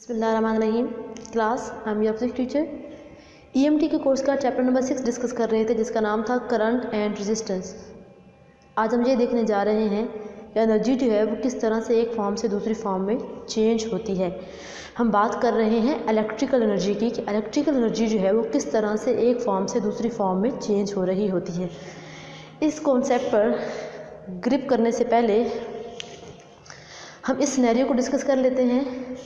बिस्मिल्लाहिर्रहमानिर्रहीम। Class I am your physics teacher. EMT के course का चैप्टर नंबर 6 डिस्कस कर रहे थे, जिसका नाम था करंट एंड रेजिस्टेंस। आज हम ये देखने जा रहे हैं कि एनर्जी जो है वो किस तरह से एक फॉर्म से दूसरी फॉर्म में चेंज होती है। हम बात कर रहे हैं इलेक्ट्रिकल एनर्जी की, कि इलेक्ट्रिकल एनर्जी जो है वो किस तरह से एक फॉर्म से दूसरी फॉर्म में चेंज हो रही होती है। इस कॉन्सेप्ट पर ग्रिप करने से पहले हम इस सिनेरियो को डिस्कस कर लेते हैं।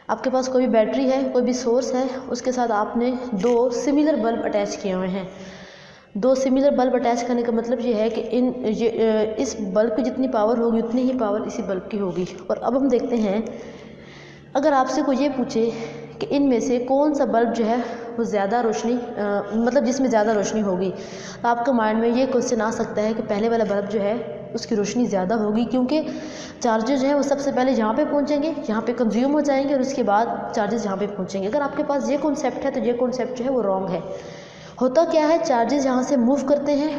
आपके पास कोई भी बैटरी है, कोई भी सोर्स है, उसके साथ आपने दो सिमिलर बल्ब अटैच किए हुए हैं। दो सिमिलर बल्ब अटैच करने का मतलब ये है कि इस बल्ब की जितनी पावर होगी उतनी ही पावर इसी बल्ब की होगी। और अब हम देखते हैं, अगर आपसे कोई ये पूछे कि इनमें से कौन सा बल्ब जो है वो ज़्यादा रोशनी मतलब जिसमें ज़्यादा रोशनी होगी, तो आपके माइंड में ये क्वेश्चन आ सकता है कि पहले वाला बल्ब जो है उसकी रोशनी ज़्यादा होगी, क्योंकि चार्जेस जो है वो सबसे पहले यहाँ पे पहुँचेंगे, यहाँ पे कंज्यूम हो जाएंगे और उसके बाद चार्जेस यहाँ पे पहुँचेंगे। अगर आपके पास ये कॉन्सेप्ट है तो ये कॉन्सेप्ट जो है वो रॉन्ग है। होता क्या है, चार्जेस यहाँ से मूव करते हैं।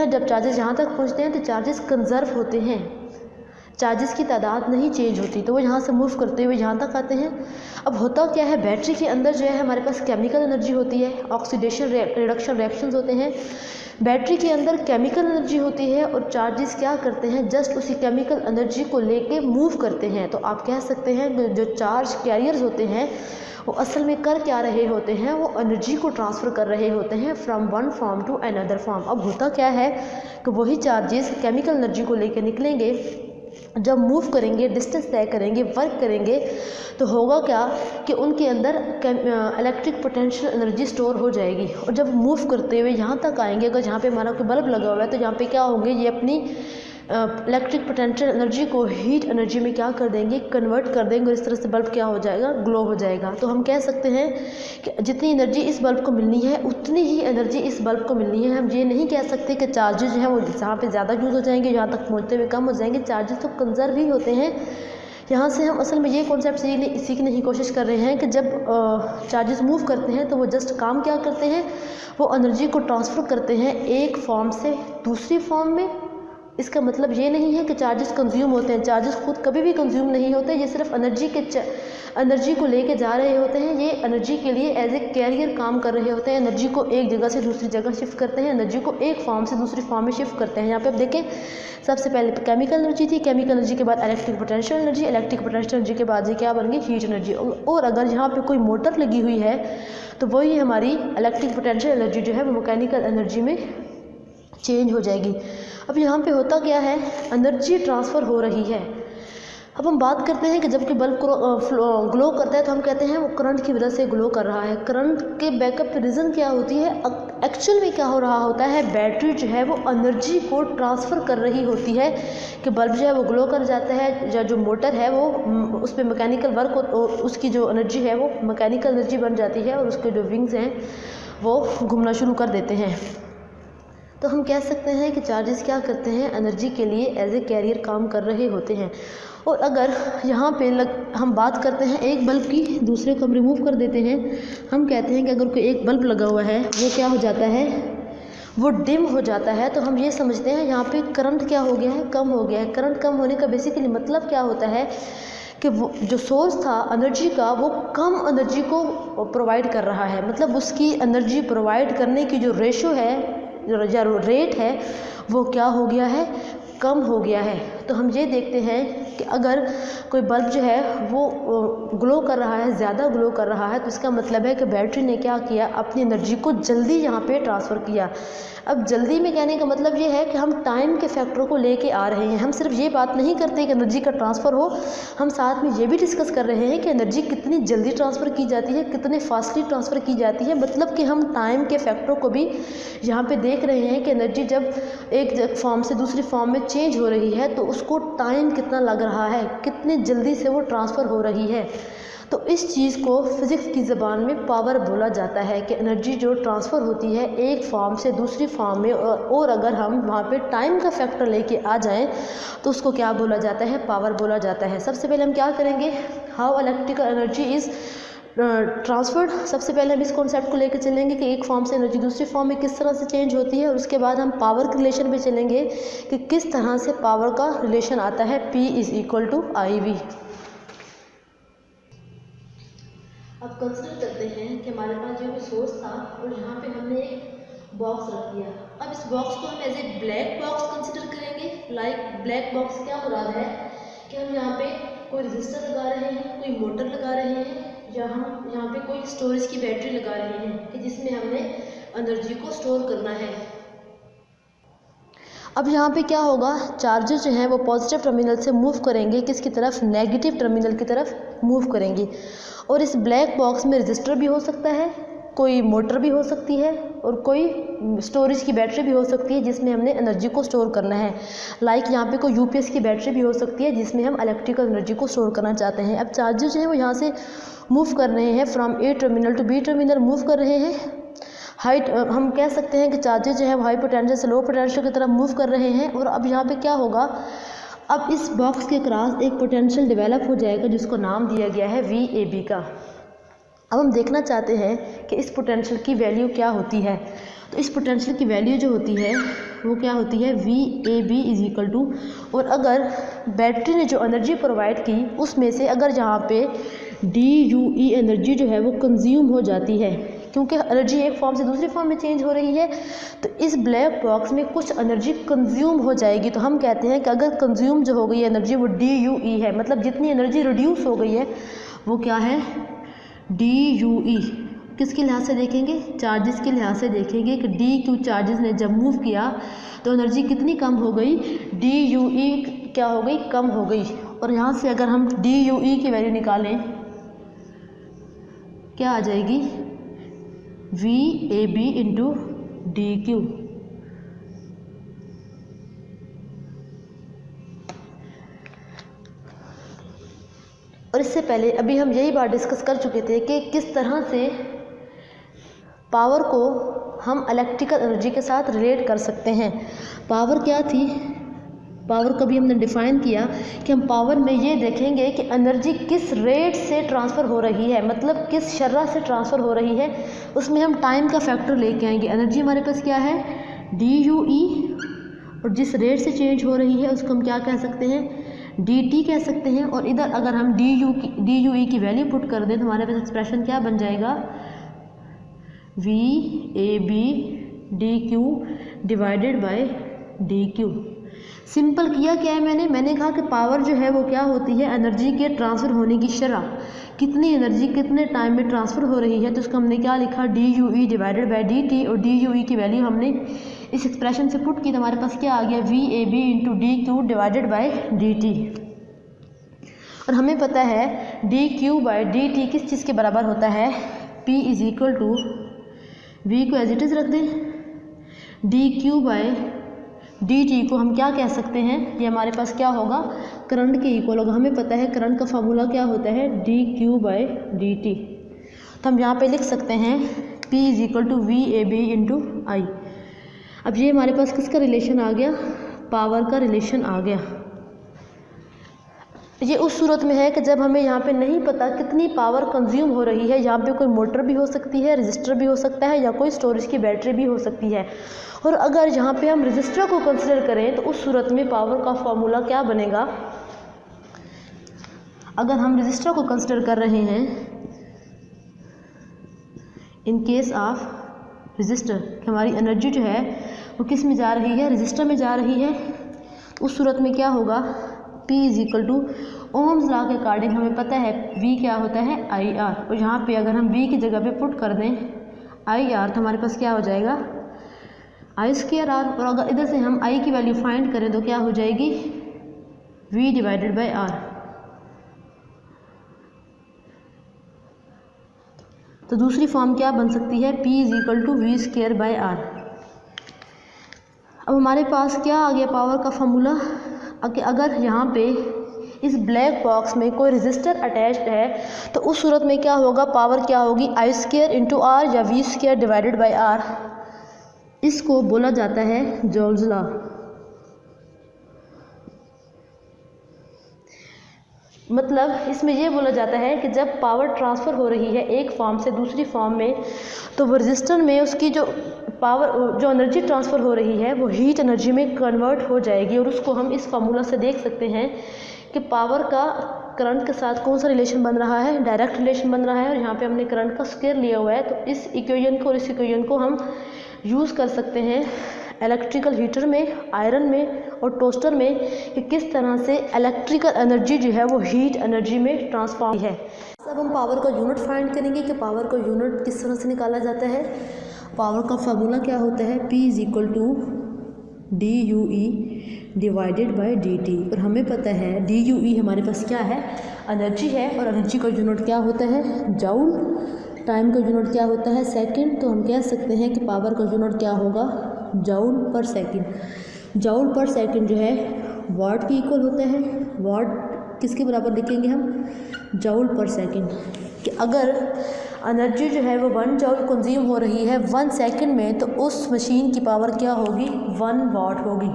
जब चार्जेस यहाँ तक पहुँचते हैं तो चार्जेस कंजर्व होते हैं, चार्जेस की तादाद नहीं चेंज होती, तो वो यहाँ से मूव करते हुए यहाँ तक आते हैं। अब होता क्या है, बैटरी के अंदर जो है हमारे पास केमिकल एनर्जी होती है, ऑक्सीडेशन रिडक्शन रिएक्शंस होते हैं। बैटरी के अंदर केमिकल एनर्जी होती है और चार्जेस क्या करते हैं, जस्ट उसी केमिकल एनर्जी को लेके मूव करते हैं। तो आप कह सकते हैं जो चार्ज कैरियर्स होते हैं वो असल में कर क्या रहे होते हैं, वो एनर्जी को ट्रांसफ़र कर रहे होते हैं from one form to another form. अब होता क्या है कि वही चार्जेस केमिकल एनर्जी को लेकर निकलेंगे, जब मूव करेंगे, डिस्टेंस तय करेंगे, वर्क करेंगे, तो होगा क्या कि उनके अंदर इलेक्ट्रिक पोटेंशियल एनर्जी स्टोर हो जाएगी। और जब मूव करते हुए यहाँ तक आएंगे, अगर यहाँ पे हमारा कोई बल्ब लगा हुआ है तो यहाँ पे क्या होंगे, ये अपनी इलेक्ट्रिक पोटेंशियल एनर्जी को हीट एनर्जी में क्या कर देंगे, कन्वर्ट कर देंगे, और इस तरह से बल्ब क्या हो जाएगा, ग्लो हो जाएगा। तो हम कह सकते हैं कि जितनी एनर्जी इस बल्ब को मिलनी है उतनी ही एनर्जी इस बल्ब को मिलनी है। हम ये नहीं कह सकते कि चार्जेस जो हैं वो जहाँ पे ज़्यादा यूज़ हो जाएंगे यहाँ तक पहुँचते हुए कम हो जाएंगे। चार्जेस तो कंजर्व ही होते हैं। यहाँ से हम असल में ये कॉन्सेप्ट सीखने की कोशिश कर रहे हैं कि जब चार्जेस मूव करते हैं तो वो जस्ट काम क्या करते हैं, वो एनर्जी को ट्रांसफ़र करते हैं एक फॉर्म से दूसरी फॉर्म में। इसका मतलब ये नहीं है कि चार्जेस कंज्यूम होते हैं, चार्जेस खुद कभी भी कंज्यूम नहीं होते, ये सिर्फ एनर्जी को लेके जा रहे होते हैं। ये एनर्जी के लिए एज ए कैरियर काम कर रहे होते हैं, एनर्जी को एक जगह से दूसरी जगह शिफ्ट करते हैं, एनर्जी को एक फॉर्म से दूसरी फॉर्म में शिफ्ट करते हैं। यहाँ पे आप देखें, सबसे पहले केमिकल एनर्जी थी, केमिकल एनर्जी के बाद electric potential energy, electric potential energy के बाद ये क्या बन गई, हीट एनर्जी। और अगर यहाँ पे कोई मोटर लगी हुई है तो वही हमारी इलेक्ट्रिक पोटेंशियल एनर्जी जो है वो मैकेनिकल एनर्जी में चेंज हो जाएगी। अब यहाँ पे होता क्या है, एनर्जी ट्रांसफ़र हो रही है। अब हम बात करते हैं कि जब कि बल्ब ग्लो करता है तो हम कहते हैं वो करंट की वजह से ग्लो कर रहा है। करंट के बैकअप रीज़न क्या होती है, एक्चुअल में क्या हो रहा होता है, बैटरी जो है वो एनर्जी को ट्रांसफ़र कर रही होती है कि बल्ब जो है वो ग्लो कर जाता है, या जो मोटर है वो उस पर मैकेनिकल वर्क उसकी जो एनर्जी है वो मैकेनिकल एनर्जी बन जाती है और उसके जो विंग्स हैं वो घूमना शुरू कर देते हैं। तो हम कह सकते हैं कि चार्जेस क्या करते हैं, एनर्जी के लिए एज ए कैरियर काम कर रहे होते हैं। और अगर यहाँ पे हम बात करते हैं एक बल्ब की, दूसरे को हम रिमूव कर देते हैं। हम कहते हैं कि अगर कोई एक बल्ब लगा हुआ है वो क्या हो जाता है, वो डिम हो जाता है, तो हम ये समझते हैं यहाँ पे करंट क्या हो गया है, कम हो गया है। करंट कम होने का बेसिकली मतलब क्या होता है कि वो जो सोर्स था एनर्जी का वो कम एनर्जी को प्रोवाइड कर रहा है, मतलब उसकी एनर्जी प्रोवाइड करने की जो रेशो है या रेट है वो क्या हो गया है, कम हो गया है। तो हम ये देखते हैं कि अगर कोई बल्ब जो है वो ग्लो कर रहा है, ज़्यादा ग्लो कर रहा है, तो इसका मतलब है कि बैटरी ने क्या किया, अपनी एनर्जी को जल्दी यहाँ पे ट्रांसफ़र किया। अब जल्दी में कहने का मतलब ये है कि हम टाइम के फैक्टर को लेके आ रहे हैं। हम सिर्फ ये बात नहीं करते कि एनर्जी का ट्रांसफ़र हो, हम साथ में ये भी डिस्कस कर रहे हैं कि एनर्जी कितनी जल्दी ट्रांसफ़र की जाती है, कितने फास्टली ट्रांसफ़र की जाती है। मतलब कि हम टाइम के फैक्टर को भी यहाँ पे देख रहे हैं कि एनर्जी जब एक फॉर्म से दूसरी फॉर्म में चेंज हो रही है तो उसको टाइम कितना लग रहा है, कितनी जल्दी से वो ट्रांसफ़र हो रही है। तो इस चीज़ को फिज़िक्स की ज़बान में पावर बोला जाता है कि एनर्जी जो ट्रांसफ़र होती है एक फॉर्म से दूसरी फॉर्म में, और अगर हम वहाँ पे टाइम का फैक्टर लेके आ जाएं तो उसको क्या बोला जाता है, पावर बोला जाता है। सबसे पहले हम क्या करेंगे, how electrical energy is transferred. सबसे पहले हम इस कॉन्सेप्ट को लेकर चलेंगे कि एक फॉर्म से एनर्जी दूसरी फॉर्म में किस तरह से चेंज होती है, और उसके बाद हम पावर के रिलेशन पे चलेंगे कि किस तरह से पावर का रिलेशन आता है, P = IV। अब कंसिडर करते हैं कि हमारे पास जो सोर्स था और यहाँ पे हमने एक बॉक्स रख दिया। अब इस बॉक्स को हम as a black box consider करेंगे। लाइक ब्लैक बॉक्स क्या मुराद है कि हम यहाँ पे कोई रजिस्टर लगा रहे हैं, कोई मोटर लगा रहे हैं, या हम यहाँ पे कोई स्टोरेज की बैटरी लगा रहे हैं कि जिसमें हमने एनर्जी को स्टोर करना है। अब यहाँ पे क्या होगा, चार्जेस जो हैं वो पॉजिटिव टर्मिनल से मूव करेंगे किसकी तरफ, नेगेटिव टर्मिनल की तरफ मूव करेंगे। और इस ब्लैक बॉक्स में रजिस्टर भी हो सकता है, कोई मोटर भी हो सकती है और कोई स्टोरेज की बैटरी भी हो सकती है जिसमें हमने एनर्जी को स्टोर करना है। लाइक यहाँ पे कोई यूपीएस की बैटरी भी हो सकती है जिसमें हम इलेक्ट्रिकल एनर्जी को स्टोर करना चाहते हैं। अब चार्जेस जो हैं वो यहाँ से मूव कर रहे हैं, from A terminal to B terminal move कर रहे हैं। हाइट हम कह सकते हैं कि चार्जेस जो है वो हाई पोटेंशियल से लो पोटेंशियल की तरफ मूव कर रहे हैं। और अब यहाँ पे क्या होगा, अब इस बॉक्स के क्रॉस एक पोटेंशियल डेवलप हो जाएगा जिसको नाम दिया गया है VAB का। अब हम देखना चाहते हैं कि इस पोटेंशियल की वैल्यू क्या होती है। तो इस पोटेंशियल की वैल्यू जो होती है वो क्या होती है, VAB इज इक्वल टू, और अगर बैटरी ने जो एनर्जी प्रोवाइड की उसमें से अगर यहाँ पे DUE एनर्जी जो है वो कंज्यूम हो जाती है, क्योंकि एनर्जी एक फॉर्म से दूसरी फॉर्म में चेंज हो रही है, तो इस ब्लैक बॉक्स में कुछ एनर्जी कंज्यूम हो जाएगी। तो हम कहते हैं कि अगर कंज्यूम जो हो गई एनर्जी वो DUE है, मतलब जितनी एनर्जी रिड्यूस हो गई है वो क्या है, DUE। किसके लिहाज से देखेंगे, चार्जेस के लिहाज से देखेंगे कि DQ चार्जेस ने जब मूव किया तो एनर्जी कितनी कम हो गई, DUE क्या हो गई, कम हो गई। और यहाँ से अगर हम DUE की वैल्यू निकालें क्या आ जाएगी, VAB इंटू DQ। और इससे पहले अभी हम यही बात डिस्कस कर चुके थे कि किस तरह से पावर को हम इलेक्ट्रिकल एनर्जी के साथ रिलेट कर सकते हैं। पावर क्या थी, पावर को भी हमने डिफ़ाइन किया कि हम पावर में ये देखेंगे कि एनर्जी किस रेट से ट्रांसफ़र हो रही है, मतलब किस शर्रा से ट्रांसफ़र हो रही है। उसमें हम टाइम का फैक्टर लेके आएंगे। एनर्जी हमारे पास क्या है, DUE, और जिस रेट से चेंज हो रही है उसको हम क्या कह सकते हैं, DT कह सकते हैं। और इधर अगर हम DUE की वैल्यू पुट कर दें तो हमारे पास एक्सप्रेशन क्या बन जाएगा, VAB DQ divided by DQ। Simple किया क्या है मैंने कहा कि पावर जो है वो क्या होती है, एनर्जी के ट्रांसफ़र होने की शरह, कितनी एनर्जी कितने टाइम में ट्रांसफ़र हो रही है। तो उसको हमने क्या लिखा, DUE डिवाइडेड बाय DT, और DUE की वैल्यू हमने इस एक्सप्रेशन से पुट की तो हमारे पास क्या आ गया, VAB into DQ divided by DT। और हमें पता है DQ बाय DT किस चीज़ के बराबर होता है, P is equal to, V को एज इट इज़ रख दें, DQ बाय DT को हम क्या कह सकते हैं, ये हमारे पास क्या होगा, करंट के इक्वल होगा। हमें पता है करंट का फार्मूला क्या होता है, DQ बाय DT। तो हम यहाँ पे लिख सकते हैं P is equal to VAB into I। अब ये हमारे पास किसका रिलेशन आ गया, पावर का रिलेशन आ गया। ये उस सूरत में है कि जब हमें यहाँ पे नहीं पता कितनी पावर कंज्यूम हो रही है। यहाँ पे कोई मोटर भी हो सकती है, रजिस्टर भी हो सकता है, या कोई स्टोरेज की बैटरी भी हो सकती है। और अगर यहाँ पे हम रजिस्टर को कंसिडर करें तो उस सूरत में पावर का फॉर्मूला क्या बनेगा, अगर हम रजिस्टर को कंसिडर कर रहे हैं इन केस ऑफ रजिस्टर, हमारी एनर्जी जो है वो किस में जा रही है, रजिस्टर में जा रही है। उस सूरत में क्या होगा, P is equal to, Ohm's law के अकॉर्डिंग हमें पता है V क्या होता है, IR। और यहाँ पे अगर हम V की जगह पे पुट कर दें IR तो हमारे पास क्या हो जाएगा, I²R। और अगर इधर से हम I की वैल्यू फाइंड करें तो क्या हो जाएगी, V डिवाइडेड बाय R। तो दूसरी फॉर्म क्या बन सकती है, P is equal to V² by R। अब हमारे पास क्या आ गया पावर का फॉर्मूला, अगर यहाँ पे इस ब्लैक बॉक्स में कोई रजिस्टर अटैच्ड है तो उस सूरत में क्या होगा, पावर क्या होगी, I² इंटू R या V² डिवाइडेड बाय R। इसको बोला जाता है जॉल्स लॉ। मतलब इसमें यह बोला जाता है कि जब पावर ट्रांसफ़र हो रही है एक फॉर्म से दूसरी फॉर्म में, तो वो रजिस्टर में उसकी जो पावर, जो एनर्जी ट्रांसफ़र हो रही है वो हीट एनर्जी में कन्वर्ट हो जाएगी। और उसको हम इस फार्मूला से देख सकते हैं कि पावर का करंट के साथ कौन सा रिलेशन बन रहा है, डायरेक्ट रिलेशन बन रहा है, और यहाँ पे हमने करंट का स्क्वायर लिया हुआ है। तो इस इक्वेशन को और इस इक्वेशन को हम यूज़ कर सकते हैं इलेक्ट्रिकल हीटर में, आयरन में और टोस्टर में, कि किस तरह से इलेक्ट्रिकल एनर्जी जो है वो हीट एनर्जी में ट्रांसफॉर्म है। अब हम पावर का यूनिट फाइंड करेंगे कि पावर का यूनिट किस तरह से निकाला जाता है। पावर का फार्मूला क्या होता है, P = DUE divided by dt। और हमें पता है DUE हमारे पास क्या है, एनर्जी है, और एनर्जी का यूनिट क्या होता है, जूल। टाइम का यूनिट क्या होता है, सेकंड। तो हम कह सकते हैं कि पावर का यूनिट क्या होगा, जूल पर सेकंड। जूल पर सेकंड जो है वाट के इक्वल होता है। वाट किसके बराबर लिखेंगे हम, जूल पर सेकंड। कि अगर एनर्जी जो है वो 1 जूल कंज्यूम हो रही है 1 सेकंड में, तो उस मशीन की पावर क्या होगी, 1 वाट होगी।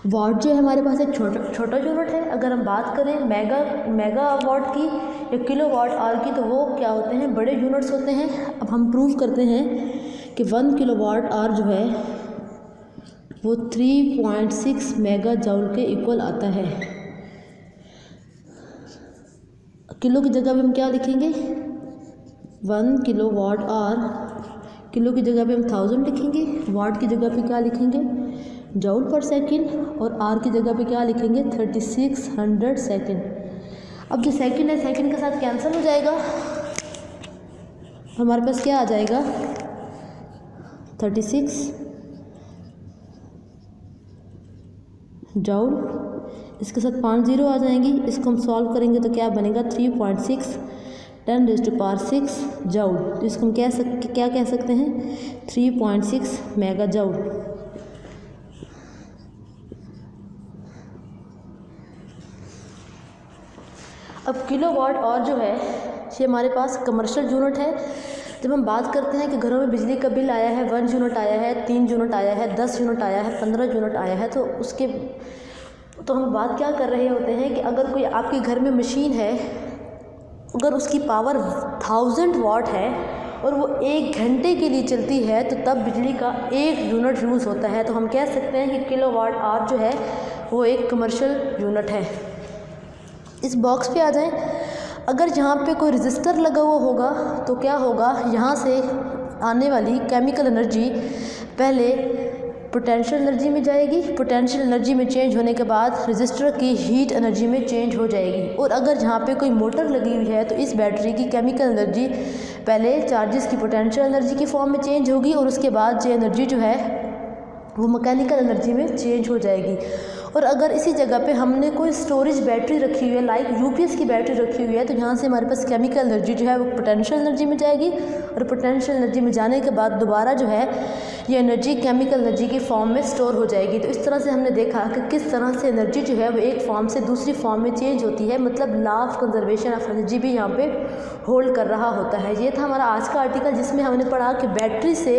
वाट जो है हमारे पास एक छोटा यूनिट है। अगर हम बात करें मेगा वाट की या किलो वाट आवर की, तो वो क्या होते हैं, बड़े यूनिट्स होते हैं। अब हम प्रूव करते हैं कि 1 किलो वाट आवर जो है वो 3.6 मेगा जूल के इक्वल आता है। किलो की जगह पे हम क्या लिखेंगे, 1 किलो वाट आवर। किलो की जगह पे हम 1000 लिखेंगे, वाट की जगह पे क्या लिखेंगे, जूल पर सेकंड, और आर की जगह पे क्या लिखेंगे, 3600 सेकंड। अब जो सेकंड है, सेकंड के साथ कैंसिल हो जाएगा, हमारे पास क्या आ जाएगा, 36 जूल। इसके साथ 5 जीरो आ जाएंगी। इसको हम सॉल्व करेंगे तो क्या बनेगा, 3.6 10⁻⁶ जूल। तो इसको हम क्या कह सकते हैं, 3.6 मेगा जूल। अब किलो वाट और जो है ये हमारे पास कमर्शियल यूनिट है। जब हम बात करते हैं कि घरों में बिजली का बिल आया है, 1 यूनिट आया है, 3 यूनिट आया है, 10 यूनिट आया है, 15 यूनिट आया है, तो हम बात क्या कर रहे होते हैं कि अगर कोई आपके घर में मशीन है, अगर उसकी पावर 1000 वाट है और वो 1 घंटे के लिए चलती है, तो तब बिजली का 1 यूनिट यूज़ होता है। तो हम कह सकते हैं कि किलो वाट आवर जो है वो एक कमर्शियल यूनिट है। इस बॉक्स पे आ जाएं। अगर यहाँ पे कोई रजिस्टर लगा हुआ होगा तो क्या होगा, यहाँ से आने वाली केमिकल एनर्जी पहले पोटेंशियल एनर्जी में जाएगी, पोटेंशियल एनर्जी में चेंज होने के बाद रजिस्टर की हीट एनर्जी में चेंज हो जाएगी। और अगर जहाँ पे कोई मोटर लगी हुई है तो इस बैटरी की केमिकल एनर्जी पहले चार्जेस की पोटेंशियल एनर्जी की फॉर्म में चेंज होगी, और उसके बाद जो एनर्जी जो है वो मैकेनिकल एनर्जी में चेंज हो जाएगी। और अगर इसी जगह पे हमने कोई स्टोरेज बैटरी रखी हुई है, लाइक यूपीएस की बैटरी रखी हुई है, तो यहाँ से हमारे पास केमिकल एनर्जी जो है वो पोटेंशियल एनर्जी में जाएगी, और पोटेंशियल एनर्जी में जाने के बाद दोबारा जो है ये एनर्जी केमिकल एनर्जी की फॉर्म में स्टोर हो जाएगी। तो इस तरह से हमने देखा कि किस तरह से एनर्जी जो है वो एक फॉर्म से दूसरी फॉर्म में चेंज होती है, मतलब law of conservation of energy भी यहाँ पे होल्ड कर रहा होता है। ये था हमारा आज का आर्टिकल, जिसमें हमने पढ़ा कि बैटरी से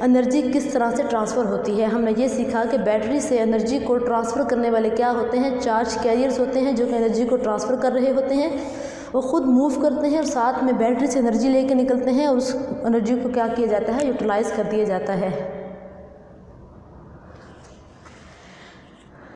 एनर्जी किस तरह से ट्रांसफ़र होती है। हमने ये सीखा कि बैटरी से एनर्जी को ट्रांसफ़र करने वाले क्या होते हैं, चार्ज कैरियर्स होते हैं, जो कि एनर्जी को ट्रांसफ़र कर रहे होते हैं। वो खुद मूव करते हैं और साथ में बैटरी से एनर्जी लेके निकलते हैं, और उस एनर्जी को क्या किया जाता है, यूटिलाइज़ कर दिया जाता है।